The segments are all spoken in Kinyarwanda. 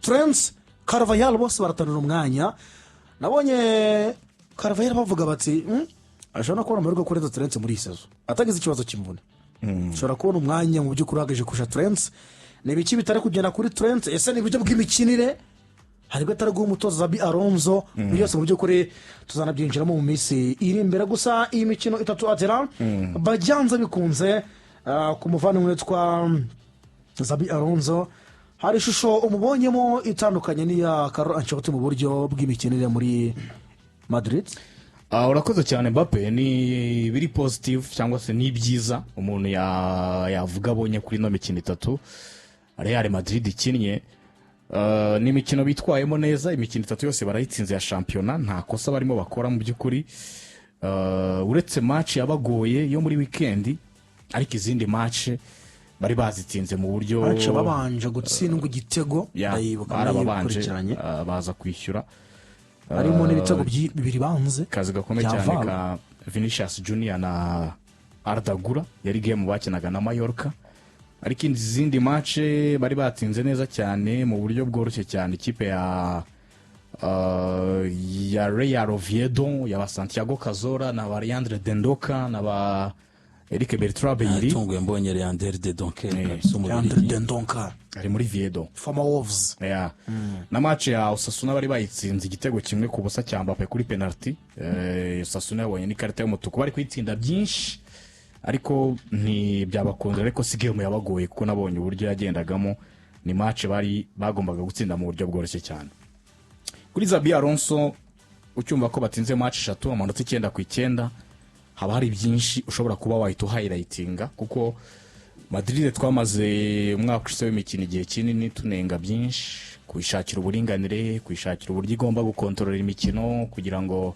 Trent Carvajal bose baratanira umwanya. Nabonye Carvajal bavuga bati ashobora kubona amahirwe kurenza Trent muri iyi sezo atagize ikibazo cy'imvune. Ashobora kubona umwanya mu by'ukuri uhagije kurusha Trent. Ni ibiki bitari kugenda kuri Trent, ese ni ibyo bw'imikinire hari bwo atari umutoza Xabi Alonso. Byose mu by'ukuri tuzanabyinjiramo mu minsi iri imbere. Gusa iyi mikino itatu atera bajyanze bikunze ku muvandimwe witwa Xabi Alonso hari ishusho umubonyemo itandukanye n'iya Carlo Ancelotti mu buryo bw'imikinire muri Madrid. Urakoze cyane Mbappe, ni biri positive cyangwa se ni byiza umuntu yavuga abonye kuri no mikino itatu Real Madrid ikinnye. Ni imikino bitwayemo neza, imikino itatu yose barayitsinze ya shampiyona, nta kosa barimo bakora mu by'ukuri, uretse match yabagoye yo muri weekend, ariko izindi match bari bazitsinze mu buryo match babanje gutsindwa igitego barababanje baza kwishyura, harimo n'ibitego bibiri banze kazi gakomeye cyane ka Vinicius Junior na Arda Güler yari game bakinaga na Mallorca. Ariko izindi match bari batsinze neza cyane mu buryo bworoshye cyane, ikipe ya Real Oviedo ya Santiago Cazorla na Leandro Dendoca na ba Eric Bertrand Beiri. Tunguye mbonye Leandro Dendoca ari muri Viedo former Wolves. Na match ya Osasuna bari bayitsinze igitego kimwe ku busa cya Mbappe kuri penalty. Osasuna yabonye ni karita y'umutuku, bari kwitsinda byinshi ariko ni byabakunze, ariko sigemo yabagoye kuko nabonye uburyo yagendagamo. Ni match bari bagombaga gutsinda mu buryo bworoshye cyane. Kuri Xabi Alonso ucyumva ko batsinze match 3 amanota 9-9, haba hari byinshi ushobora kuba wahita highlightinga, kuko Madrid twamaze umwaka ushize w'imikino igihe kinini tunenga byinshi, kwishakira uburinganire, kwishakira uburyo igomba gukontorora imikino kugira ngo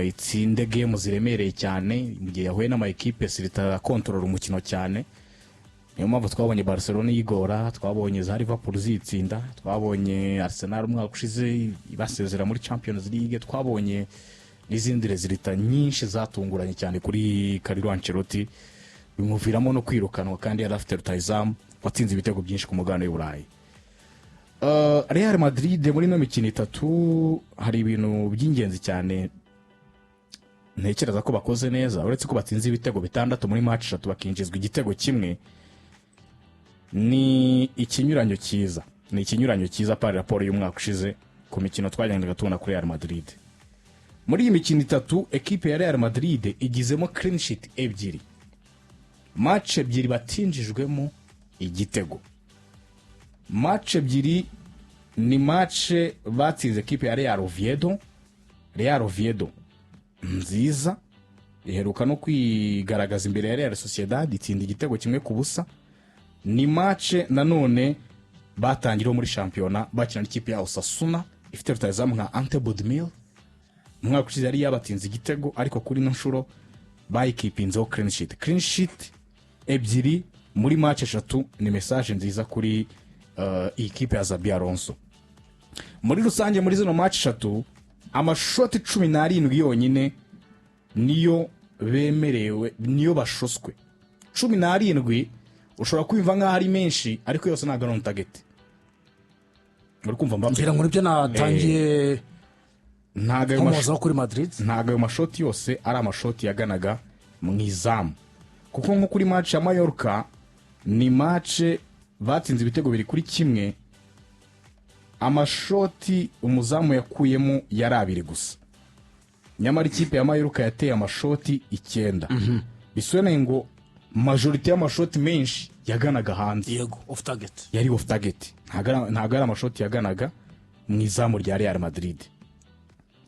itsinde game ziremereye cyane mu gihe yahuye n'ama equipe sirita kontorora umukino cyane. Niyo mpamvu twabonye Barcelona yigora, twabonye za Liverpool zitsinda, twabonye Arsenal umwaka ushize ibasezera muri Champions League, twabonye n'izindi rezilita nyinshi zatunguranye cyane kuri Carlo Ancelotti, bimuviramo no kwirukanwa kandi yari afite rutayizamu watsinze ibitego byinshi ku mugabane w'u Burayi. Real Madrid muri no mikino itatu hari ibintu by'ingenzi cyane ntekereza ko bakoze neza, uretse ko batsinze ibitego 6 muri match 3 bakinjizwa igitego kimwe. Ni ikinyuranyo cyiza par rapport y'umwaka ushize ku mikino twagendaga tubona kuri Real Madrid. Muri iyi mikino itatu equipe ya Real Madrid igizemo clean sheet ebyiri, match ebyiri batinjijwemo igitego. Match ebyiri ni match batsinze equipe ya Real Oviedo nziza iheruka no kwigaragaza imbere ya Real Sociedad itsinda igitego kimwe ku busa. Ni match nanone batangiraho muri shampiyona bakina n'ikipe ya Osasuna ifite rutayizamu nka Ante Bodmir, umwaka ushize yari yabatsinze igitego, ariko kuri no nshuro bayikipinzeho clean sheet ebyiri muri match 3. Ni message nziza kuri ikipe ya Xabi Alonso. Muri rusange muri zino match 3 amashoti 17 yonyine niyo bemerewe, niyo bashoswe 17. Ushobora kwimva nka hari menshi ariko yose ntago on target. Muri kumva mbira ngo nibyo natangiye ntago ayo kuri Madrid, ntago ayo mashoti yose ari amashoti yaganaga mu izamu, kuko nko kuri match ya Mallorca ni match batsinze ibitego 2-1, amashoti umuzamu yakuyemo yari 2 gusa, nyamara ikipe ya Mallorca yateye amashoti 9. Bisone ngo majority y'amashoti menshi yaganaga hanze, yego off target, yari off target, ntago ari amashoti yaganaga mu izamu rya Real Madrid,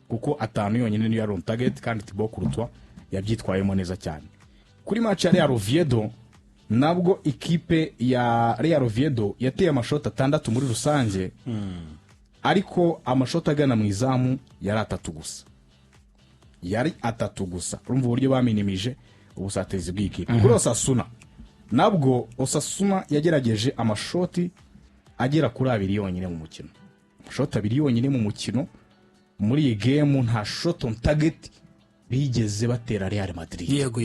kuko 5 yonyine niyo yari on target, kandi Thibaut Courtois yabyitwayemo neza cyane. Kuri match ya Real Oviedo nabwo ikipe ya Real Oviedo yateye amashoti 6 muri rusange, ariko amashoti agana mu izamu yari 3 gusa, urumva uburyo baminimije ubusatirizi bw'ikipe. Kuri Osasuna nabwo Osasuna yagerageje amashoti agera kuri 2 yonyine mu mukino, amashoti 2 yonyine mu mukino. Muri iyi game nta shot on target bigeze batera Real Madrid. Yego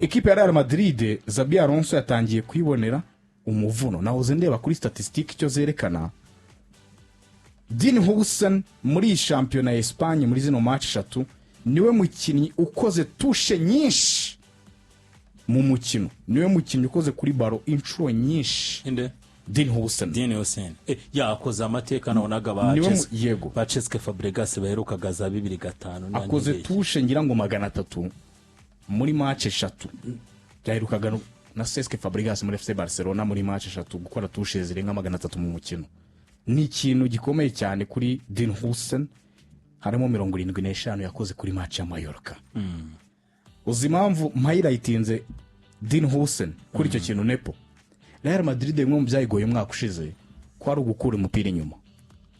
Equipe ya Real Madrid Xabi Alonso yatangiye kwibonera umuvuno nahoze ndeba kuri statistique icyo zerekana. Dean Huijsen muri iyi shampiyona ya Espagne muri zino match 3 niwe mukinnyi ukoze tushe nyinshi mu mukino, niwe mukinnyi ukoze kuri baro inshuro nyinshi. inde Dean Huijsen yakoze amateka nabonaga ba Cesc Fabregas baherukaga za 2005 akoze tushe ngira ngo 300 muri match 3 byaherukaga na Cesc Fabregas muri FC Barcelona muri match 3 gukora tushe zirenga 300 mu mukino. Ni ikintu gikomeye cyane kuri Dean Huijsen. Harimo 75 yakoze kuri match ya Mallorca. Uzi impamvu mpayilayitinze Dean Huijsen kuri icyo kintu nepo. Real Madrid mwe mu byayigoye umwaka ushize ko ari ugukura umupira inyuma.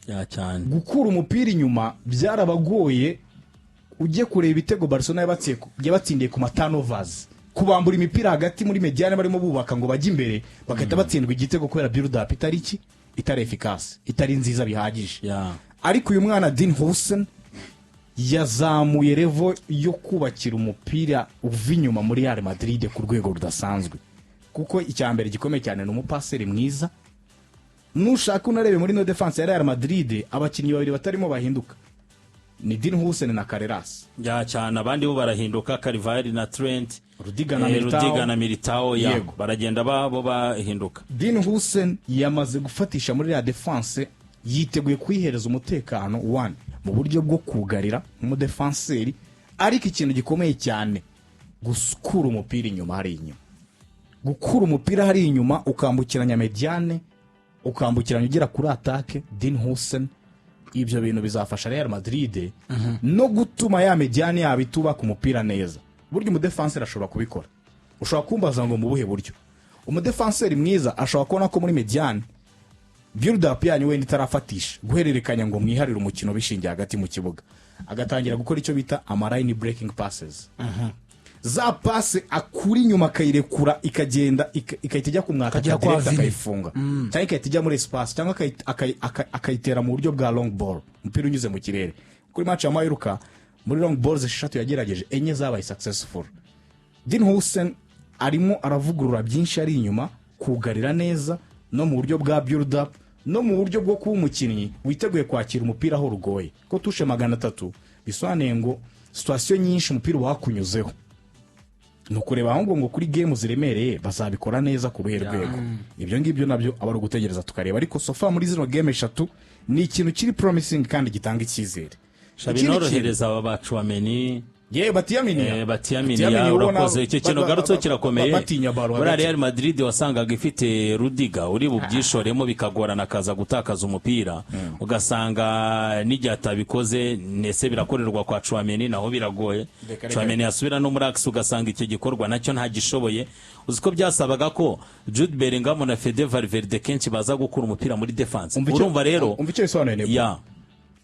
Ya cyane. Gukura umupira inyuma byarabagoye. Ujye kureba ibitego Barcelona yabatsindiye ku turnovers. Kubambura imipira hagati muri mediane barimo bubaka ngo bajye imbere bagahita batsindwa igitego kubera build up itari efficace, itari nziza bihagije. Ariko uyu mwana Dean Huijsen yazamuye level yo kubakira umupira uva inyuma muri Real Madrid ku rwego rudasanzwe. Kuko icyambere gikomeye cyane n'umupaseri mwiza. Nushaka unarebe muri no defense ya Real Madrid abakinnyi babiri batarimo bahinduka. Ni Dean Huijsen na Carreras. Ya cyane abandi bo barahinduka, Carvajal na Trent, Rudiger na Militao baragenda bo bahinduka. Dean Huijsen yamaze gufatisha muri la defense, yiteguye kwihereza umutekano one mu buryo bwo kugarira mu defenseri, ariko ikintu gikomeye cyane gukura umupira inyuma hari inyuma. Gukura umupira hari inyuma ukambukiranya mediane, ukambukiranya ugera kuri attaque. Dean Huijsen ibyo bintu bizafasha Real Madrid no gutuma ya mediane yabituba ku mupira neza. Buryo umudefenseri ashobora kubikora. Ushobora kumbaza ngo mu buhe buryo umudefenseri mwiza ashobora kubona ko muri mediane build up yanyu wenda itarafatisha guhererekanya ngo mwiharire umukino bishingiye hagati mu kibuga, agatangira gukora icyo bita line breaking passes. Za passe akuri inyuma akayirekura ikagenda ikahita ijya kumwaka direct akayifunga, cyangwa ikahita ijya muri espace, cyangwa akayitera mu buryo bwa long ball umupira unyuze mu kirere. Kuri match ya Mallorca muri long balls 6 yagerageje enye zabaye successful. Dean Huijsen arimo aravugurura byinshi ari inyuma, kugarira neza no mu buryo bwa build up no mu buryo bwo kuba umukinnyi witeguye kwakira umupira aho rugoye. Ko tushe 300 bisobanuye ngo situation nyinshi umupira wakunyuzeho. Nukureba ahubwo ngo kuri game ziremereye bazabikora neza ku ruhe rwego. Ibyo ngibyo nabyo abari gutegereza tukareba, ariko sofa muri zino game 3 ni ikintu kiri promising kandi gitanga icyizere. Shabinorohereza aba Chouameni Batiyamini urakoze icyo kintu garutso kirakomeye. Muri Real Madrid wasangaga ifite Rudiger uri bubyishoremo bikagorana kaza gutakaza umupira, ugasanga nijya atabikoze nese birakorerwa kwa Chouameni naho biragoye. Chouameni yasubira no muri Axe ugasanga icyo gikorwa nacyo ntagishoboye. Uziko byasabaga ko Jude Bellingham na Fede Valverde kenshi baza gukura umupira muri defense. Urumva rero umva icyo bisobanuye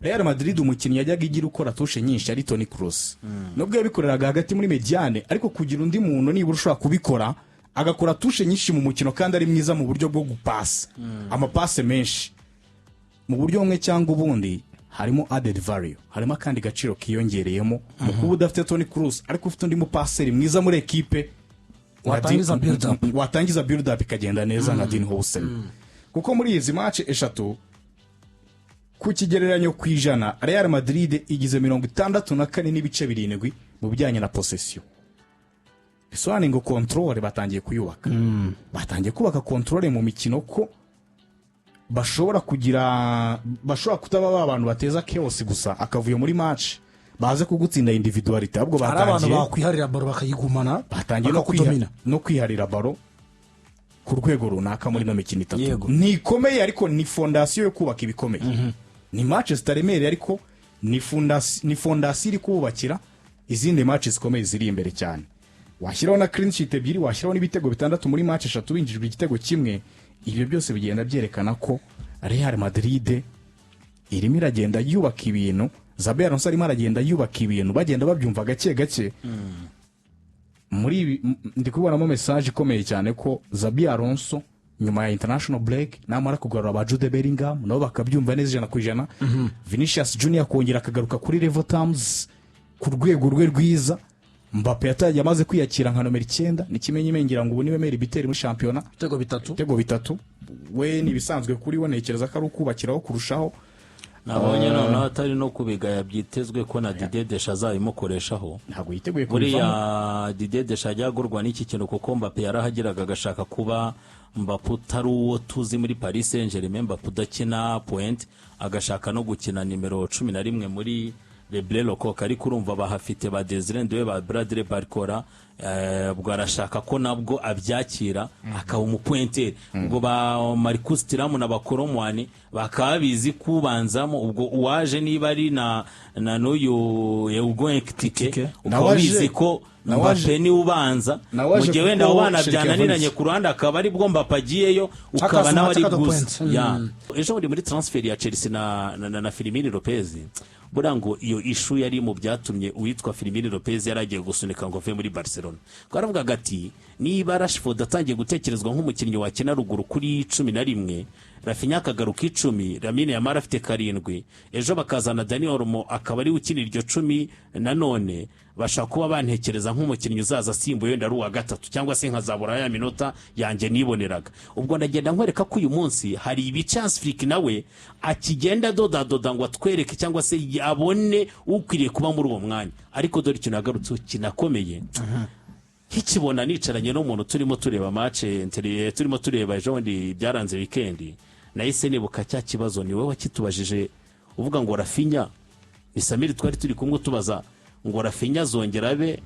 Real Madrid umukinnyi yajyaga igira ukora tushe nyinshi ari Toni Kroos. Nubwo yabikoreraga hagati muri mediane, ariko kugira undi muntu nibura ushobora kubikora agakora tushe nyinshi mu mukino kandi ari mwiza mu buryo bwo gupasa amapase menshi mu buryo umwe cyangwa ubundi, harimo added value, harimo kandi gaciro kiyongereyemo mu kuba udafite Toni Kroos ariko ufite undi mupaseri mwiza muri equipe watangiza build up ikagenda neza na Dean Huijsen. Kuko muri izi match 3 ku kigereranyo kwijana Real Madrid igize 64 n'ibice 7 mu bijyanye na possession. Bisobanuye ngo control batangiye kuyubaka. Batangiye kubaka control mu mikino ko bashobora kutaba abantu bateza chaos gusa akavuyo muri match baze kugutsinda individuality, ahubwo batangiye abantu bakwiharira baro bakayigumana, batangiye no kwiharira baro ku rwego runaka muri no mikino 3. Ni komeye ariko ni fondation yo kubaka ibikomeye. Ni match zitaremereye ariko ni fondation iri kubakira izindi match zikomeye ziri imbere cyane. Washyiraho na clean sheet 2, washyiraho n'ibitego 6 muri match 3 binjijwe igitego kimwe. Ibyo byose bigenda byerekana ko Real Madrid irimo iragenda yubaka ibintu. Xabi Alonso arimo aragenda yubaka ibintu bagenda babyumva gake gake. Muri ndi kubonamo message ikomeye cyane ko Xabi Alonso nyuma ya international break namara kugarura ba Jude Bellingham nabo bakabyumva neza 100%. Vinicius Junior kongera akagaruka kuri level terms ku rwego rwe rwiza, Mbappe yatagiye amaze kwiyakira nka nomero 9 n'ikimenyimenyi ngira ngo ubu niwe meri biteri muri shampiyona ibitego bitatu we nibisanzwe kuri we nekereza ko ari ukubakiraho kurushaho. Nabonye noneho atari no kubigaya byitezwe ko na Didier Deschamps azayimukoreshaho ntabwo yiteguye kubivamo. Didier Deschamps yagurwa n'iki kintu kuko Mbappe yarahagiraga agashaka kuba Mbappe utari uwo tuzi muri Paris Saint-Germain, Mbappe udakina point agashaka no gukina nimero 11 muri Le Bleu Locoque, ariko urumva bahafite ba Desire Ndoye ba Bradley Barcola ubwo arashaka ko nabwo abyakira akaba umupointer. Ubwo ba Marcus Thuram na Bakoromwani bakabizi kubanzamo, ubwo uwaje niba ari na n'uyu Hugo Ekitike ukabizi ko Mbappe ni ubanza mu gihe wenda ubana byananiranye ku ruhande akaba ari bwo Mbappe agiyeyo ukaba nawe ari gusa. Ejo muri transfer ya Chelsea na Firmino Lopez burango iyo ishu yari mu byatumye uwitwa Firmino Lopez yaragiye gusunika ngo ave muri Barcelona. Kwaravuga gati niba Rashford atangiye gutekerezwa nk'umukinnyi wakina ruguru kuri 11, Rafinha akagaruka 10, Lamine Yamal afite 7, ejo bakazana Dani Olmo akaba ari ukinira iryo 10, nanone bashaka kuba bantekereza nk'umukinnyi uzaza simbuye wenda ari uwa gatatu cyangwa se nkazabura ya minota yanjye niboneraga. Ubwo ndagenda nkwereka ko uyu munsi hari ibichance Flick nawe akigenda doda ngo atwereke cyangwa se abone ukwiriye kuba muri uwo mwanya. Ariko dore ikintu yagarutse kinakomeye nkikibona nicaranye n'umuntu turimo tureba match turimo tureba ejo ndi byaranze weekend, nahise nibuka cya kibazo ni wowe wakitubajije uvuga ngo Rafinha ni Samir twari turi kumwe tubaza ngo Rafinha zongera abe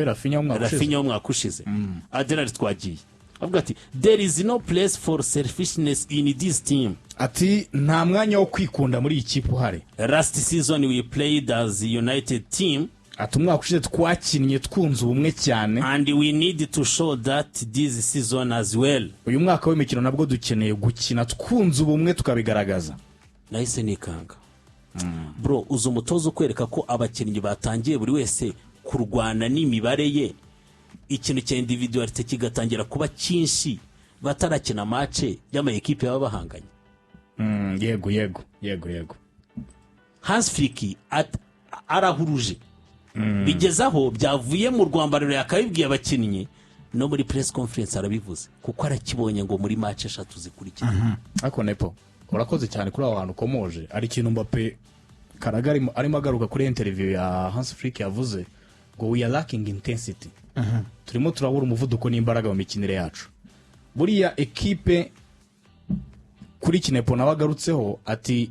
Rafinha umwaka ushize Adenari twagiye avuga ati there is no place for selfishness in this team, ati nta mwanya wo kwikunda muri ikipe uhari. Last season we played as a united team, ati umwaka ushize twakinnye twunze ubumwe cyane, and we need to show that this season as well. Uyu mwaka w'imikino nabwo dukeneye gukina twunze ubumwe tukabigaragaza. Nahise nikanga bro, uzo umutozo kwereka ko abakinnyi batangiye buri wese kurwana n'imibare ye, ikintu cya individualite kigatangira kuba cyinshi batarakina match y'ama equipe baba bahanganye. Yego Hans Flick arahuruje bigezaho byavuye mu rwambariro yakabibwiye abakinnyi no muri press conference arabivuze kuko arakibonye ngo muri match 3 zikurikira. Ako nepo urakoze cyane kuri abantu komoje. Ari kintu Mbappe karagari arimo agaruka kuri interview ya Hans Flick yavuze ngo we are lacking intensity. Turimo turabura umuvuduko n'imbaraga mu mikinire yacu. Buriya equipe kuri Kinepo nabagarutseho ati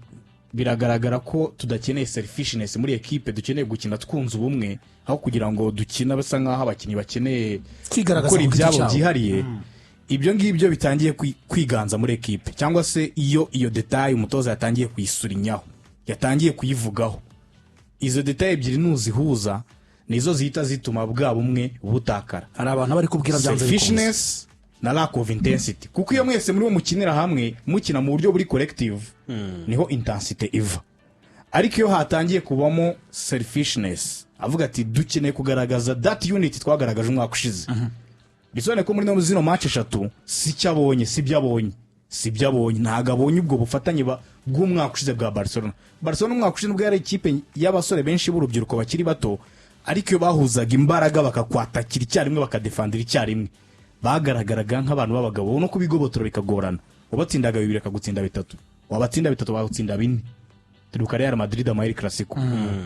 biragaragara ko tudakeneye selfishness muri equipe, dukeneye gukina twunze ubumwe aho kugira ngo dukina basa nkaho abakinnyi bakeneye gukora ibyabo byihariye. Ibyo ngibyo bitangiye kwiganza muri equipe, cyangwa se iyo detail umutoza yatangiye kuyisurinyaho, yatangiye kuyivugaho. Izo detail ebyiri nuzihuza nizo zihita zituma bwa bumwe butakara. Hari abantu bari kubwira byanze selfishness na lack of intensity, kuko iyo mwese muri mukinira hamwe mukina mu buryo buri collective niho intensity iva. Ariko iyo hatangiye kubamo selfishness avuga ati dukeneye kugaragaza that unity twagaragaje umwaka ushize, bisone ko muri no zino match 3 si cyabonye si byabonye ntago abonye ubwo bufatanye bw'umwaka ushize bwa Barcelona umwaka ushize ubwo yari ikipe y'abasore benshi b'urubyiruko bakiri bato, ariko iyo bahuzaga imbaraga bakakwatakira icyarimwe bakadefendera icyarimwe bagaragaraga nk'abantu b'abagabo no kubigobotora bikagorana. Wabatsindaga 2 akagutsinda 3, wabatsinda 3 bagutsinda 4. Turibuka Real Madrid ama El Clasico,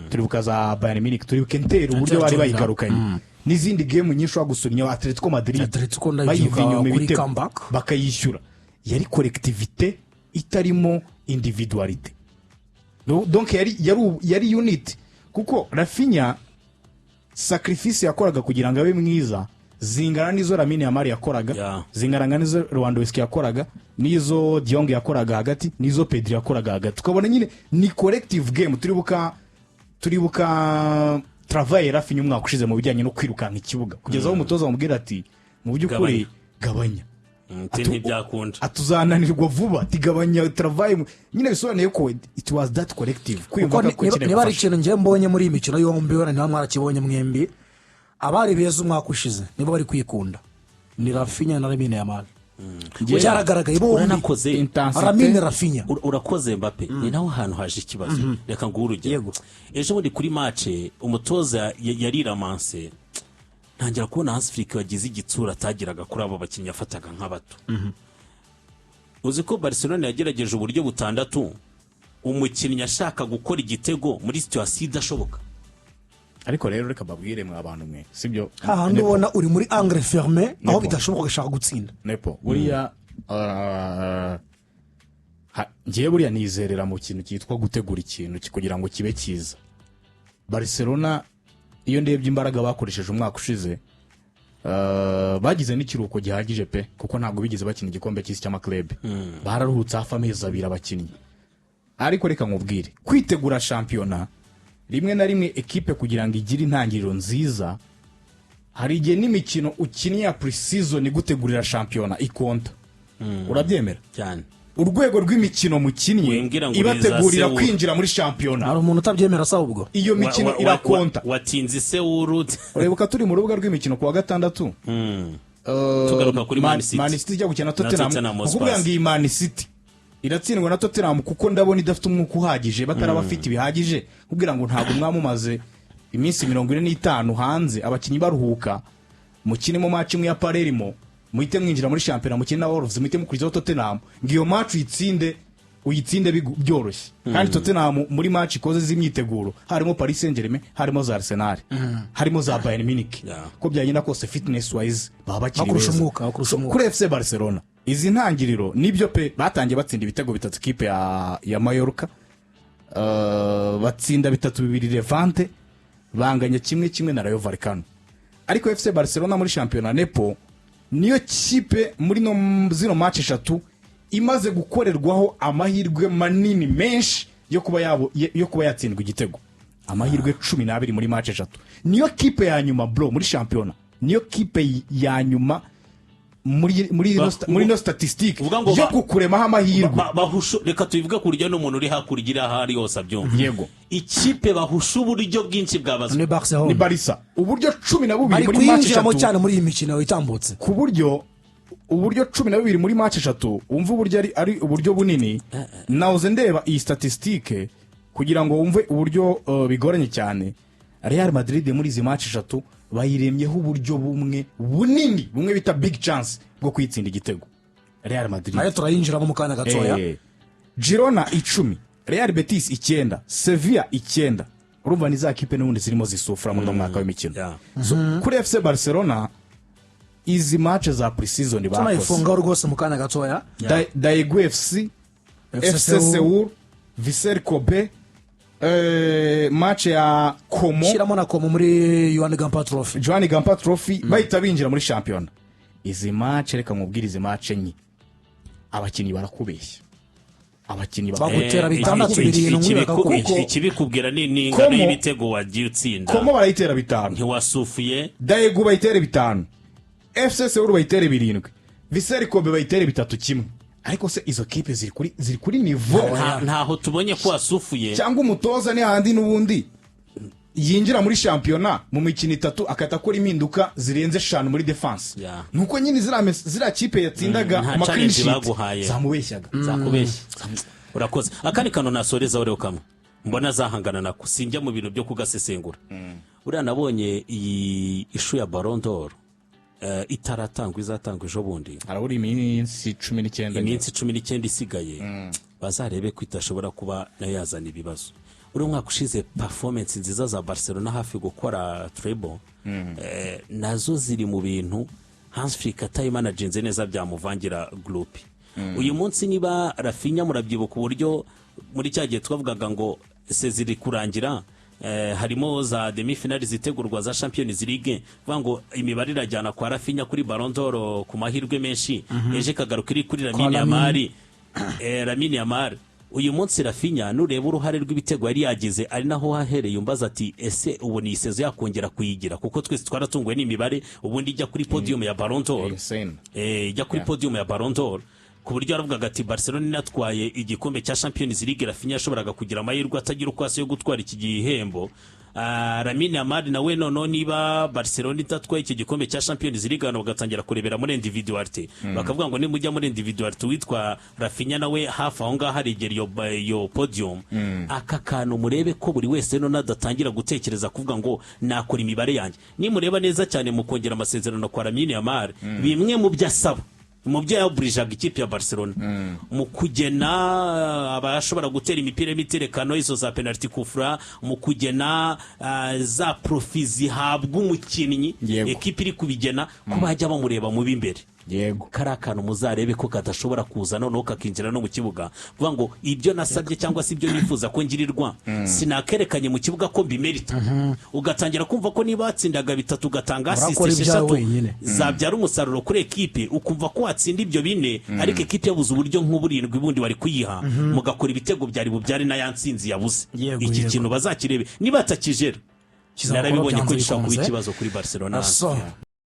turibuka za Bayern Munich, turibuka Inter uburyo bari bayigarukanye n'izindi game nyinshi wagusunya Atletico Madrid bayivinyuma ibitego bakayishyura. Yari collectivité itarimo individualité, donc yari unit, kuko Rafinha sacrifice yakoraga kugira ngo abe mwiza zingana nizo Lamine Yamal yakoraga, zingana nizo Lewandowski yakoraga, nizo De Jong yakoraga hagati, nizo Pedri yakoraga hagati. Tukabona nyine ni collective game. Turibuka travail Rafinha umwaka ushize mu bijyanye no kwirukanka ikibuga kugeza aho umutoza bamubwira ati mu by'ukuri gabanya ntibyakunda, atuzananirwa vuba, tigabanya travail. Nyine bisobanuye ko it was that collective kwiyumva ko niba ari ikintu ngiye mbonye muri iyi mikino yombi wenda niba mwarakibonye mwembi, abari beza umwaka ushize nibo bari kwikunda ni Rafinha na Lamine Yamal. Byaragaragaye uranakoze Lamine Rafinha urakoze Mbappe ni naho hantu haje ikibazo. Reka ngurugero ejo bundi kuri match umutoza yari ramanse ntangira kubona Hans Flick wagize igitsura atagiraga kuri abo bakinnyi yafataga nk'abato. Uzi ko Barcelona yagerageje uburyo butandatu umukinnyi ashaka gukora igitego muri situation idashoboka. Ariko rero reka babwire mwa abantu mwe sibyo hahandi ubona uri muri angle ferme aho bidashoboka gashaka gutsinda Nepo buriya ngiye buriya nizerera mu kintu cyitwa gutegura ikintu kugira ngo kibe cyiza. Barcelona iyo ndebye imbaraga bakoresheje umwaka ushize bagize n'ikiruhuko gihagije pe kuko ntabwo bigeze bakina igikombe cy'isi cy'amaklebe. Bararuhutse hafi amezi abiri abakinnyi. Ariko reka nkubwire kwitegura shampiyona rimwe na rimwe ekipe kugira ngo igire intangiriro nziza hari igihe n'imikino ukiniye ya pre-season gutegurira shampiyona ikonta. Urabyemera cyane urwego rw'imikino mukinnye ibategurira kwinjira muri shampiyona. Hari umuntu utabyemera sa ubwo iyo mikino irakonta. Watinze se urute urebuka turi mu rubuga rw'imikino kuwa gatandatu tugaruka kuri Man City ijya gukina Tottenham kuvuga ngo iyi Man City iratsindwa na Tottenham kuko ndabona idafite umwuka uhagije batarabafite ibihagije kugira ngo ntabwo mwamumaze iminsi 45 hanze abakinnyi baruhuka mukine mu match imwe ya Palermo muhite mwinjira muri shampiyona mukina na Wolves muhite mukurizaho Tottenham ngiyo match uyitsinde byoroshye. Kandi Tottenham muri match ikoze z'imyiteguro harimo Paris Saint-Germain harimo za Arsenal harimo za Bayern Munich ko byagenda kose fitness wise baba bakiri beza kuri FC Barcelona. Izi ntangiriro nibyo pe batangiye batsinda ibitego bitatu kipe ya Mallorca batsinda bitatu bibiri Levante banganya kimwe na Rayo Vallecano. Ariko FC Barcelona muri shampiyona Nepo niyo kipe muri zino match 3 imaze gukorerwaho amahirwe manini menshi yo kuba yatsindwa igitego. Amahirwe 12 muri match 3. Niyo kipe ya nyuma bro muri shampiyona. Niyo kipe ya nyuma muri no statistique yo kukuremaho amahirwe. Reka tubivuga kurya n'umuntu uri hakurya ahari yose abyumva. Yego. Ikipe bahusha uburyo bwinshi bwabazwe ni Barca. Uburyo 12 muri match 3 cyane muri iyi mikino itambutse. Ku buryo 12 muri match 3 umva uburyo ari uburyo bunini. Nawuze ndeba iyi statistique kugira ngo wumve uburyo bigoranye cyane. Real Madrid muri izi match 3 bayiremyeho uburyo bunini bumwe bita big chance bwo kwitsinda igitego. Real Madrid ayo turayinjiramo mu kanya gatoya. Girona 10, Real Betis 9, Sevilla 9. Urumva ni za kipe n'ubundi zirimo zisufura mu mwaka w'imikino. Kuri FC Barcelona izi match za pre-season bakoze tunayifunga rwose mu kanya gatoya. Daegu FC Seoul Vissel Kobe match ya Como shiramo na Como muri Johan Gamper Trophy bahita binjira muri shampiyona. Izi match reka nkubwire izi match enye abakinnyi barakubeshya. Abakinnyi bagutera bitandatu birindwi ikibikubwira ni ingano y'ibitego wagiye utsinda. Como barayitera 5 ntiwasufuye. Daegu bayitere 5 FC Seoul bayitere 7 Vissel Kobe bayitere 3-1. Ariko se izo kipe ziri kuri niveau ntaho tubonye ko wasufuye cyangwa umutoza ni handi n'ubundi yinjira muri shampiyona mu mikino 3 akata kora impinduka zirenze 5 muri defense. Nuko nyine zira kipe yatsindaga ku makrinshi zamubeshyaga zakubeshya. Urakoze akani kano nasoreza ureo kamwe mbona zahangana nako sinjya mu bintu byo kugasesengura. Uriya nabonye iyi ishu ya Ballon d'Or itaratangwa izatangwa ejo bundi haraburi iminsi 19 isigaye. Bazarebe ko itashobora kuba nayo yazana ibibazo. Uri mwaka ushize performance nziza za Barcelona hafi gukora treble nazo ziri mu bintu Hans Flick atayimanagenze neza byamuvangira group. Uyu munsi niba Rafinha murabyibuka uburyo muri cyagiye twavugaga ngo ziri kurangira harimo za demi-finale zitegurwa za Champions League vango imibare irajyana kwa Rafinha kuri Ballon d'Or ku mahirwe menshi eje kagaruka iri kuri Lamine Yamal. Uyu munsi Rafinha nureba uruhare rw'ibitego yari yagize ari naho hahereye umbaza ati ese ubu ni isezo yakongera kuyigira kuko twese twaratunguwe n'imibare ubundi ijya kuri podium ya Ballon d'Or ijya kuri podium ya Ballon d'Or ku buryo yaravugaga ati Barcelona inatwaye igikombe cya Champions League Rafinha yashoboraga kugira amahirwe atagira uko yo gutwara iki gihembo. Lamine Yamal nawe noneho niba Barcelona itatwaye iki gikombe cya Champions League hano bagatangira kurebera muri individuality bakavuga ngo nimujya muri individuality witwa Rafinha nawe hafi aho ngaho harigera iyo podium aka kantu murebe ko buri wese none adatangira gutekereza kuvuga ngo nakora imibare yanjye nimureba neza cyane mu kongera amasezerano kwa Lamine Yamal bimwe mu byo asaba mu byo yaburijaga ikipe ya Barcelona mu kugena abashobora gutera imipira y'imiterekano izo za penalty kufra mu kugena za profit zihabwa umukinnyi ekipe iri kubigena ko bajya bamureba mu bimbere yego karakano muzarebe ko kadashobora kuza noneho kakinjira no mu kibuga vuga ngo ibyo nasabye cyangwa se ibyo nifuza ko ngirirwa sinakerekanye mu kibuga ko bimerita ugatangira kumva ko niba watsindaga 3 ugatanga assist 6 zabyara umusaruro kuri ekipe ukumva ko watsinda ibyo bine ariko ekipe yabuze uburyo nk'uburindwi bundi wari kuyiha mugakora ibitego byari bubyari na yansinzi yabuze iki kintu bazakirebe niba atakijera narabibonye ko gishaka kuba ikibazo kuri Barcelona.